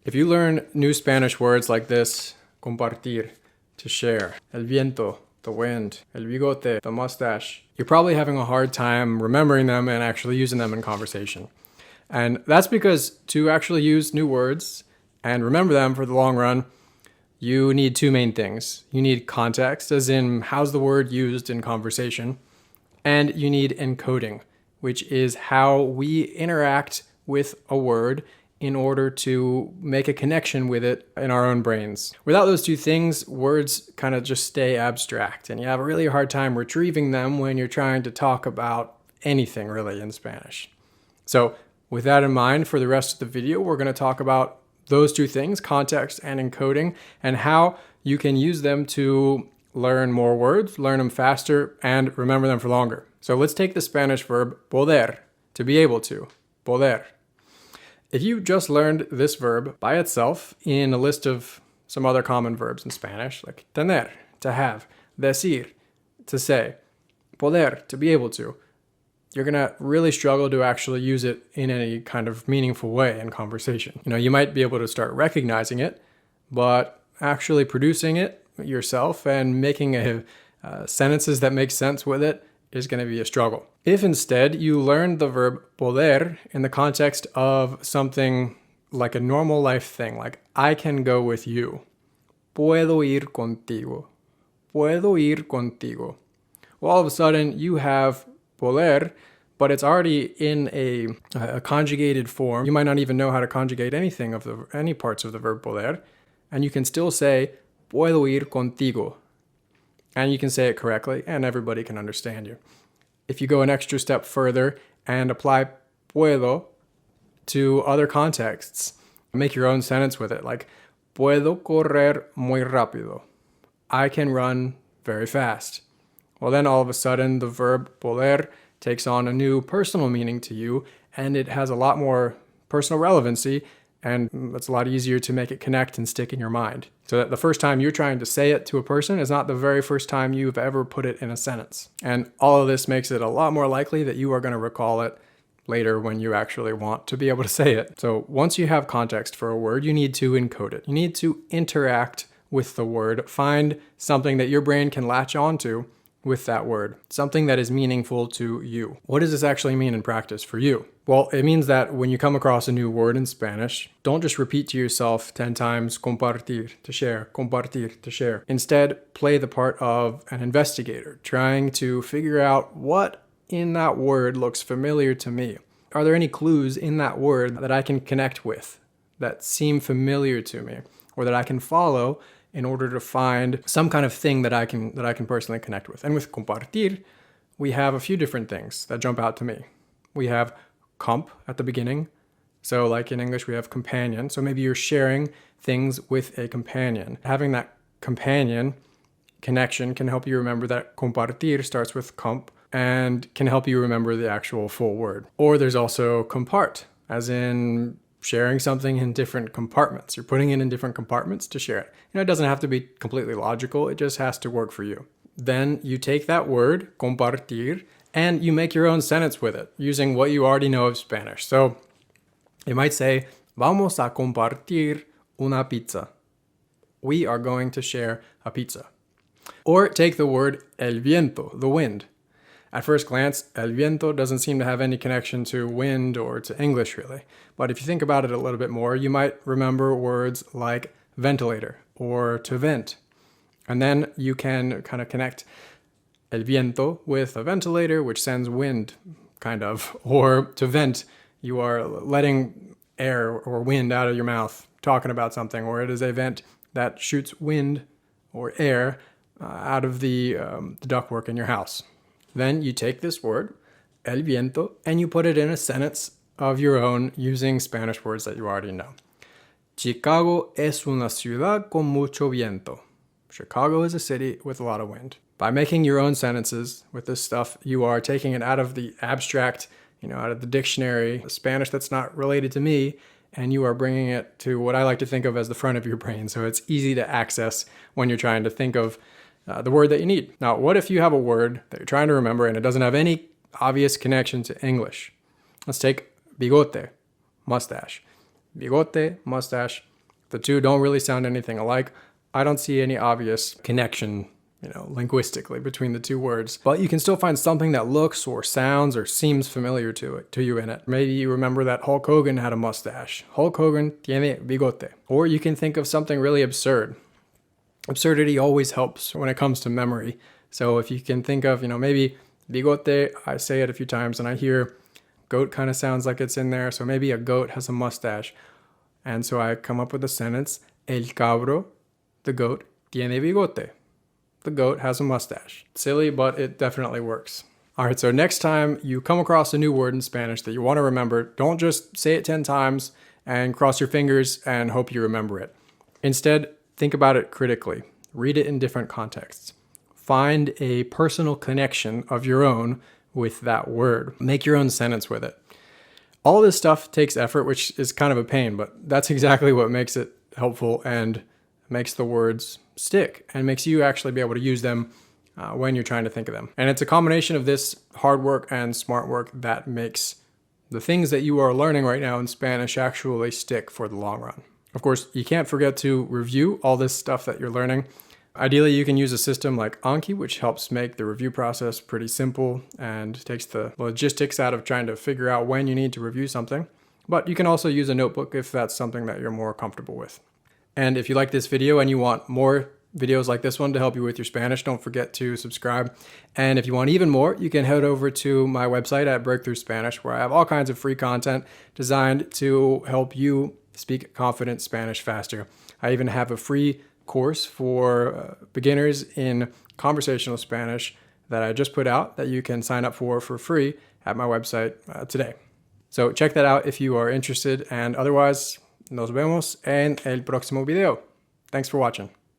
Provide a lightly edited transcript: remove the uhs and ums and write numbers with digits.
If you learn new Spanish words like this, compartir, to share, el viento, the wind, el bigote, the mustache, you're probably having a hard time remembering them and actually using them in conversation. And that's because to actually use new words and remember them for the long run, you need two main things. You need context, as in how's the word used in conversation, and you need encoding, which is how we interact with a word in order to make a connection with it in our own brains. Without those two things, words kind of just stay abstract, and you have a really hard time retrieving them when you're trying to talk about anything really in Spanish. So with that in mind, for the rest of the video, we're going to talk about those two things, context and encoding, and how you can use them to learn more words, learn them faster, and remember them for longer. So let's take the Spanish verb poder, to be able to, poder. If you just learned this verb by itself in a list of some other common verbs in Spanish, like tener, to have, decir, to say, poder, to be able to, you're going to really struggle to actually use it in any kind of meaningful way in conversation. You might be able to start recognizing it, but actually producing it yourself and making sentences that make sense with it is going to be a struggle. If instead you learned the verb poder in the context of something like a normal life thing, like I can go with you. Puedo ir contigo. Puedo ir contigo. Well, all of a sudden you have poder, but it's already in a conjugated form. You might not even know how to conjugate any parts of the verb poder, and you can still say puedo ir contigo. And you can say it correctly, and everybody can understand you. If you go an extra step further and apply puedo to other contexts, make your own sentence with it, like puedo correr muy rápido. I can run very fast. Well, then all of a sudden the verb poder takes on a new personal meaning to you, and it has a lot more personal relevancy, and it's a lot easier to make it connect and stick in your mind. So that the first time you're trying to say it to a person is not the very first time you've ever put it in a sentence. And all of this makes it a lot more likely that you are going to recall it later when you actually want to be able to say it. So once you have context for a word, you need to encode it. You need to interact with the word, find something that your brain can latch onto with that word, something that is meaningful to you. What does this actually mean in practice for you? Well, it means that when you come across a new word in Spanish, don't just repeat to yourself 10 times compartir, to share, compartir, to share. Instead, play the part of an investigator, trying to figure out what in that word looks familiar to me. Are there any clues in that word that I can connect with, that seem familiar to me, or that I can follow in order to find some kind of thing that I can personally connect with? And with compartir, we have a few different things that jump out to me. We have comp at the beginning. So like in English, we have companion. So maybe you're sharing things with a companion. Having that companion connection can help you remember that compartir starts with comp and can help you remember the actual full word. Or there's also compart, as in sharing something in different compartments. You're putting it in different compartments to share it. It doesn't have to be completely logical. It just has to work for you. Then you take that word, compartir, and you make your own sentence with it using what you already know of Spanish. So you might say, vamos a compartir una pizza. We are going to share a pizza. Or take the word el viento, the wind. At first glance, el viento doesn't seem to have any connection to wind or to English really. But if you think about it a little bit more, you might remember words like ventilator or to vent. And then you can kind of connect el viento with a ventilator, which sends wind, kind of. Or to vent, you are letting air or wind out of your mouth, talking about something. Or it is a vent that shoots wind or air out of the ductwork in your house. Then you take this word, el viento, and you put it in a sentence of your own using Spanish words that you already know. Chicago es una ciudad con mucho viento. Chicago is a city with a lot of wind. By making your own sentences with this stuff, you are taking it out of the abstract, out of the dictionary, Spanish that's not related to me, and you are bringing it to what I like to think of as the front of your brain. So it's easy to access when you're trying to think of the word that you need. Now, what if you have a word that you're trying to remember and it doesn't have any obvious connection to English? Let's take bigote, mustache. Bigote, mustache. The two don't really sound anything alike. I don't see any obvious connection, linguistically between the two words, but you can still find something that looks or sounds or seems familiar to you in it. Maybe you remember that Hulk Hogan had a mustache. Hulk Hogan tiene bigote. Or you can think of something really absurd. Absurdity always helps when it comes to memory. So if you can think of, maybe bigote, I say it a few times and I hear goat kind of sounds like it's in there. So maybe a goat has a mustache. And so I come up with a sentence, el cabro, the goat, tiene bigote. The goat has a mustache. Silly, but it definitely works. All right, so next time you come across a new word in Spanish that you want to remember, don't just say it 10 times and cross your fingers and hope you remember it. Instead, think about it critically. Read it in different contexts. Find a personal connection of your own with that word. Make your own sentence with it. All this stuff takes effort, which is kind of a pain, but that's exactly what makes it helpful and makes the words stick and makes you actually be able to use them when you're trying to think of them. And it's a combination of this hard work and smart work that makes the things that you are learning right now in Spanish actually stick for the long run. Of course, you can't forget to review all this stuff that you're learning. Ideally, you can use a system like Anki, which helps make the review process pretty simple and takes the logistics out of trying to figure out when you need to review something. But you can also use a notebook if that's something that you're more comfortable with. And if you like this video and you want more videos like this one to help you with your Spanish, don't forget to subscribe. And if you want even more, you can head over to my website at Breakthrough Spanish, where I have all kinds of free content designed to help you speak confident Spanish faster. I even have a free course for beginners in conversational Spanish that I just put out that you can sign up for free at my website today. So check that out if you are interested, and otherwise, nos vemos en el próximo video. Thanks for watching.